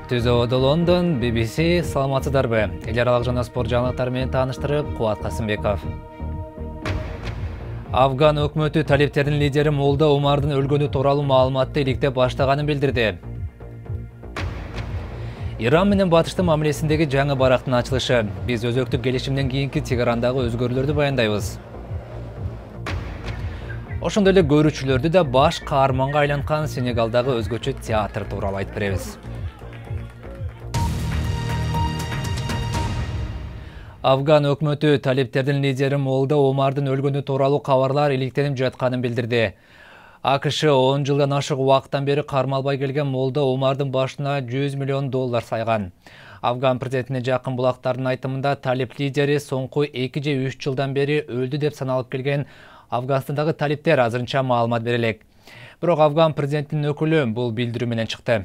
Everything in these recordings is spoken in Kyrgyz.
Түзөөдө Лондон, BBC, саламатсыздарбы. Эл аралык жана спорт жаңылыктары менен тааныштырып, Кубат Касымбеков. Афган өкмөтү талиптердин лидери Молда Омардын өлгөнү тууралуу маалыматты иликтеп баштаганын билдирди. Иран менен Батыштын мамилесиндеги жаңы барактын ачылышы. Биз өзөктүк келишимден кийинки Тегерандагы өзгөрүүлөрдү баяндайбыз. Ошондой эле көрүүчүлөрдү да баш каарманга айланткан Сенегалдагы өзгөчө театр тууралуу айтып беребиз. Афган өкмөтү талиптердин лидери Молда Омардын өлгөнү тууралуу кабарлар иликтенип жатканын билдирди. АКШ 10 жылдан ашык убакыттан бери кармалбай келген Молда Омардын башына $100 миллион сайган. Афган президентине жакын булактардын айтымында талип лидери соңку 2 же 3 жылдан бери өлдү деп саналып келген Афганстандагы талиптер азырынча маалымат бере элек. Бирок Афган президентинин өкүлү бул билдирүү менен чыкты.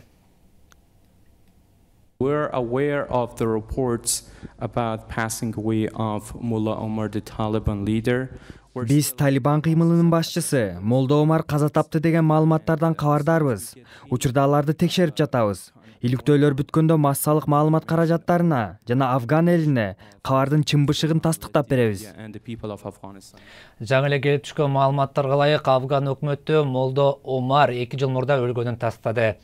We're aware of the reports about passing away of Mullah Omar, the Taliban leader. Биз Талибан кыймылынын башчысы Молда Омар каза тапты деген маалыматтардан кабардарбыз. Учурда аларды текшерип жатабыз. Иликтөөлөр бүткөндө массалык маалымат каражаттарына жана Афган элине кабардын чын бышыгын тастыктап беребиз. Жаңы эле келип түшкөн маалыматтарга ылайык Афган өкмөтү Молда Омар 2 жыл мурда өлгөнүн тастады.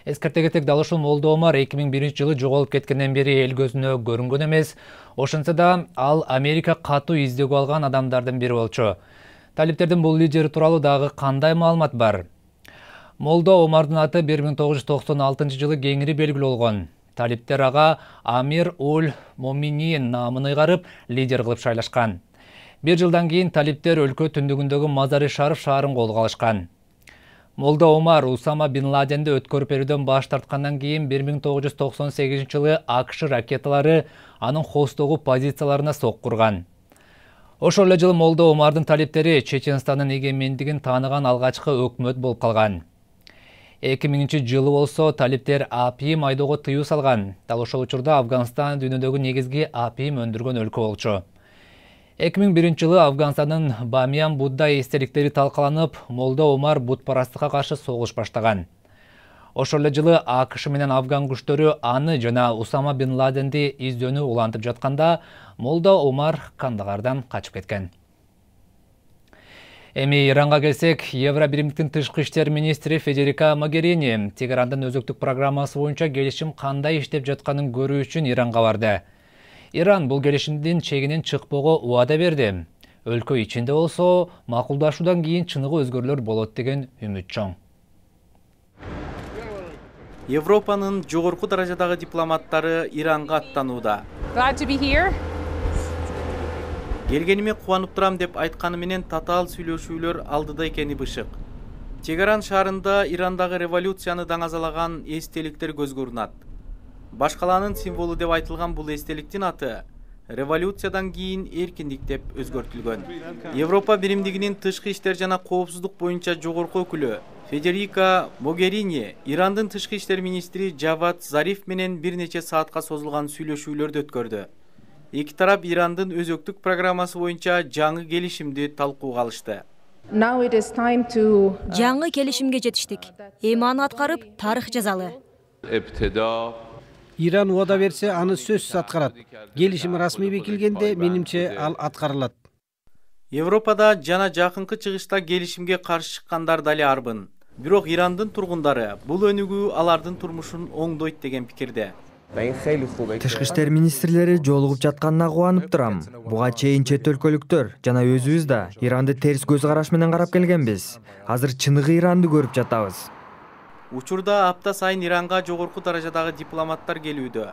Эскерте кетек, дал ушул Молда Омар 2001 жылы жоголуп кеткенден бери эл көзүнө көрүнгөн эмес. Ошентсе да ал Америка катуу издөгө алган адамдардын бири болчу. Талиптердин бул лидери тууралуу дагы кандай маалымат бар? Молда Омардын аты 1996 жылы кеңири белгилүү болгон. Талиптер ага Амир Уль Моминин наамын ыйгарып, лидер кылып шайлашкан. 1 жылдан кийин талиптер өлкө түндүгүндөгү Мазари Шариф шаарын колго алышкан. Молда Омар Усама бин Ладенди өткөрүп берүүдөн баш тарткандан кийин 1998 жылы АКШ ракеталары анын хостогу позицияларына соккурган. Ошол эле жылы Молда Омардын талиптери Чеченстандын эгемендигин тааныган алгачкы өкмөт болуп калган. 2000 жылы болсо талиптер апиим айдоого тыюу салган. Дал ошол учурда Афганстан дүйнөдөгү негизги апиим өндүргөн өлкө болчу. 2001 жылы Афганстандын Бамиян Будда эстеликтери талкаланып, Молда Омар бутпарастыкка каршы согуш баштаган. Ошол эле жылы АКШ менен Афган күчтөрү аны жана Усама бин Ладенди издөөнү улантып жатканда, Молда Омар Кандагардан качып кеткен. Эми Иранга келсек, Евробиримдиктин тышкы иштер министри Федерика Могерини Тегерандын өзөктүк программасы боюнча келишим кандай иштеп жатканын көрүү үчүн Иранга барды. Иран бул келишимдин чегинен чыкпоого убада берди. Өлкө ичинде болсо, макулдашуудан кийин чыныгы өзгөрүүлөр болот деген үмүт чоң. Европанын жогорку даражадагы дипломаттары Иранга аттанууда. Келгениме кубанып турам деп айтканы менен татаал сүйлөшүүлөр алдыда экени бышык. Тегеран шаарында Ирандагы революцияны даңазалаган эстеликтер көзгө урунат. Башкаланын символу деп айтылган бул эстеликтин аты революциядан кийин эркиндик деп өзгөртүлгөн. Европа биримдигинин тышкы иштер жана коопсуздук боюнча жогорку өкүлү Федерика Могерини Ирандын тышкы иштер министри Джавад Зариф менен бир нече саатка созулган сүйлөшүүлөрдү өткөрдү. Эки тарап Ирандын өзөктүк программасы боюнча жаңы келишимди талкууга алышты. Жаңы келишимге жетиштик. Эми аны аткарып, тарых жазалы. Иран убада берсе, аны сөзсүз аткарат. Келишим расмий бекилгенде, менимче ал аткарылат. Европада жана жакынкы чыгышта келишимге каршы чыккандар дали арбын. Бирок Ирандын тургундары бул өнүгүү алардын турмушун оңдойт деген пикирде. Тышкы иштер министрлери жолугуп жатканына кубанып турам. Буга чейин чет өлкөлүктөр жана өзүбүз да Иранды терс көз караш менен карап келгенбиз. Азыр чыныгы Иранды көрүп жатабыз. Учурда апта сайын Иранга жогорку даражадагы дипломаттар келүүдө.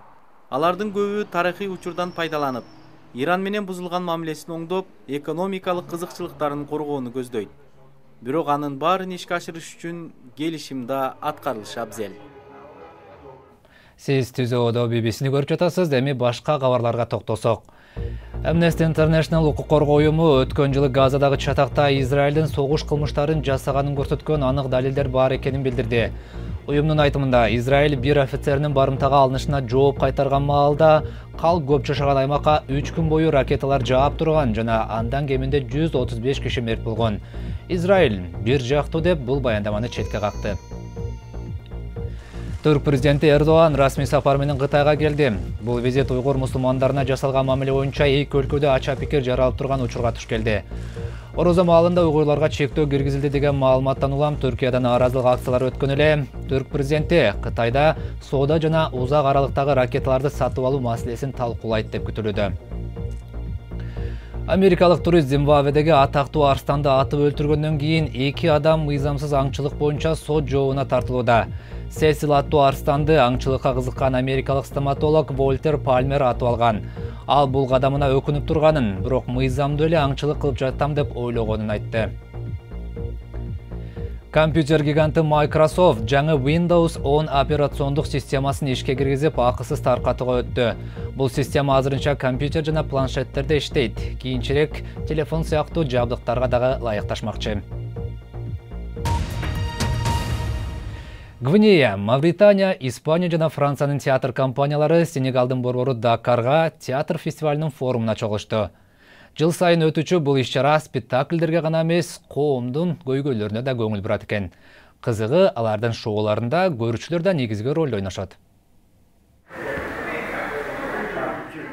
Алардын көбү тарыхый учурдан пайдаланып, Иран менен бузулган мамилесин оңдоп, экономикалык кызыкчылыктарын коргоону көздөйт. Бирок анын баарын ишке ашырыш үчүн келишим да аткарылышы абзел. Сиз түзөөдө BBC-ни көрүп жатасыз, эми башка кабарларга токтосок. Amnesty International укук коргоо уюму өткөн жылы Газадагы чатакта Израилдин согуш кылмыштарын жасаганын көрсөткөн анык далилдер бар экенин билдирди. Уюмдун айтымында Израиль бир офицеринин барымтага алынышына жооп кайтарган маалда калк көп жашаган аймакка 3 күн бою ракеталар жаап турган жана андан кеминде 135 киши мерт болгон. Израиль бир жактуу деп бул баяндаманы четке какты. Түрк президенти Эрдоған расмий сапар менен Кытайга келди. Бул визит уйгур мусулмандарына жасалган мамиле боюнча эки өлкөдө ача пикир жаралып турган учурга туш келди. Орозо маалында уйгурларга чектөө киргизилди деген маалыматтан улам Түркиядан нааразылык акциялары өткөн эле. Түрк президенти Кытайда соода жана узак аралыктагы ракеталарды сатып алуу маселесин талкуулайт деп күтүлүүдө. Америкалык турист Зимбабведеги атактуу арстанды атып өлтүргөндөн кийин 2 адам мыйзамсыз аңчылык боюнча сот жообуна тартылууда. Сесил аттуу арстанды аңчылыкка кызыккан америкалык стоматолог Волтер Пальмер атып алган. Ал бул кадамына өкүнүп турганын, бирок мыйзамдуу эле аңчылык кылып жатам деп ойлогонун айтты. Компьютер гиганты Microsoft жаңы Windows 10 операциондук системасын ишке киргизип, акысыз таркатууга өттү. Бул система азырынча компьютер жана планшеттерде иштейт. Кийинчерээк телефон сыяктуу жабдыктарга дагы ылайыкташмакчы. Гвинея, Мавритания, Испания жана Франциянын театр компаниялары Сенегалдын борбору Дакарга театр фестивалынын форумуна чогулушту. Жыл сайын өтүүчү бул иш-чара спектакльдерге гана эмес, коомдун көйгөйлөрүнө да көңүл бурат экен. Кызыгы, алардын шоуларында көрүүчүлөр да негизги роль ойношот.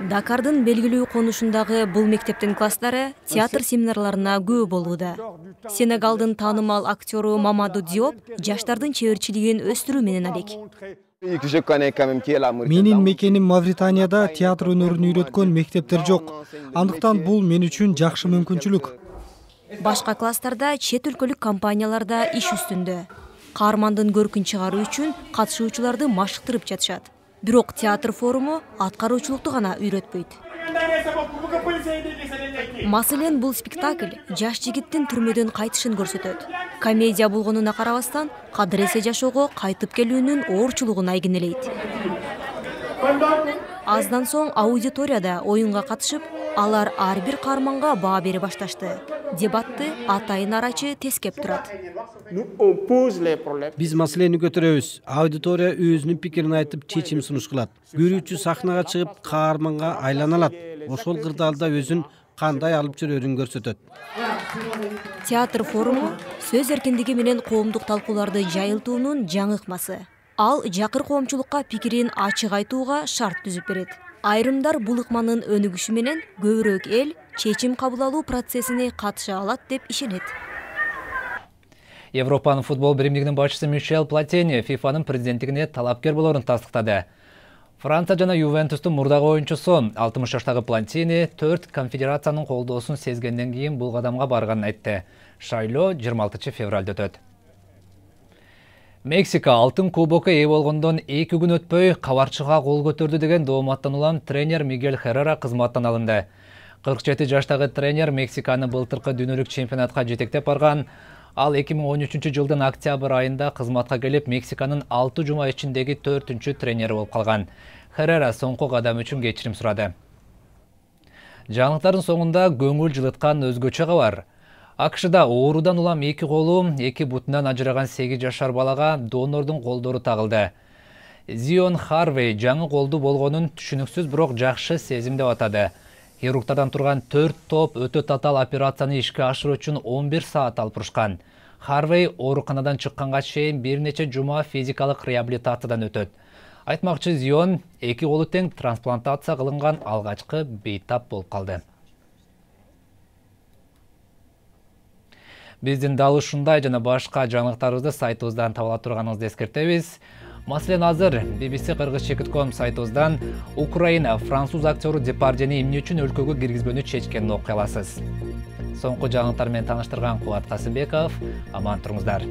Дакардын белгилүү конушундагы бул мектептин класстары театр семинарларына көп болууда. Сенегалдын таанымал актеру Мамаду Диоп жаштардын чеберчилигин өстүрүү менен алек. Менин мекеним Мавританияда театр өнөрүн үйрөткөн мектептер жок. Андыктан бул мен үчүн жакшы мүмкүнчүлүк. Башка класстарда чет өлкөлүк компанияларда иш үстүндө. Каармандын көркүн чыгаруу үчүн катышуучуларды машыктырып жатышат. Бирок театр форуму аткаруучулукту гана үйрөтпөйт. Маселен, бул спектакль жаш жигиттин түрмөдөн кайтышын көрсөтөт. Комедия болгонуна карабастан, кадыр эсе жашоого кайтып келүүнүн оорчулугун айгинелейт. Аздан соң аудиторияда оюнга катышып, алар ар бир каарманга баа бере башташты. Дебатты атайын арачы тескеп турат. Биз маселени көтөрөбүз. Аудитория өзүнүн пикирин айтып, чечим сунуш кылат. Көрүүчү сахнага чыгып, каарманга айлана алат. Ошол кырдаалда өзүн кандай алып жүрөрүн көрсөтөт. Театр форуму сөз эркиндиги менен коомдук талкууларды жайылтуунун жаңы ыкмасы. Ал жакыр коомчулукка пикирин ачык айтууга шарт түзүп берет. Айрымдар бул ыкманын өнүгүшү менен көбүрөөк эл чечим кабыл алуу процессине катыша алат деп ишенет. Европанын футбол биримдигинин башчысы Мишел Платини ФИФАнын президенттигине талапкер болорун тастыктады. Франция жана Ювентустун мурдагы оюнчусу 60 жаштагы Платини 4 конфедерациянын колдоосун сезгенден кийин бул кадамга барганын айтты. Шайлоо 26 февралда өтөт. Мексика алтын кубокко ээ болгондон 2 күн өтпөй кабарчыга кол көтөрдү деген дооматтан улам тренер Мигель Херрера кызматтан алынды. 47 жаштагы тренер Мексиканы былтыркы дүйнөлүк чемпионатка жетектеп барган. Ал 2013 жылдын октябрь айында кызматка келип, Мексиканын 6 жума ичиндеги 4-чү тренери болуп калган. Херрера соңку кадам үчүн кечирим сурады. Жаңылыктардын соңунда көңүл жылыткан өзгөчө кабар. АКШда оорудан улам 2 колу, 2 бутунан ажыраган 8 жашар балага донордун колдору тагылды. Зион Харвей жаңы колду болгонун түшүнүксүз бирок жакшы сезим деп атады. Хирургтардан турган 4 топ өтө татаал операцияны ишке ашыруу үчүн 11 саат алып урушкан. Харвей ооруканадан чыкканга чейин бир нече жума физикалык реабилитациядан өтөт. Айтмакчы, Зион 2 колу тең трансплантация кылынган алгачкы бейтап болуп калды. Биздин дал ушундай жана башка жаңылыктарыбызды сайтыбыздан таба ала турганыңызды эскертебиз. Маселен, азыр bbc-kыргыз.com сайтыбыздан Украина француз актеру Депардьени эмне үчүн өлкөгө киргизбөөнү чечкенин окуй аласыз. Соңку жаңылыктар менен тааныштырган Кубат Касымбеков, аман туруңуздар.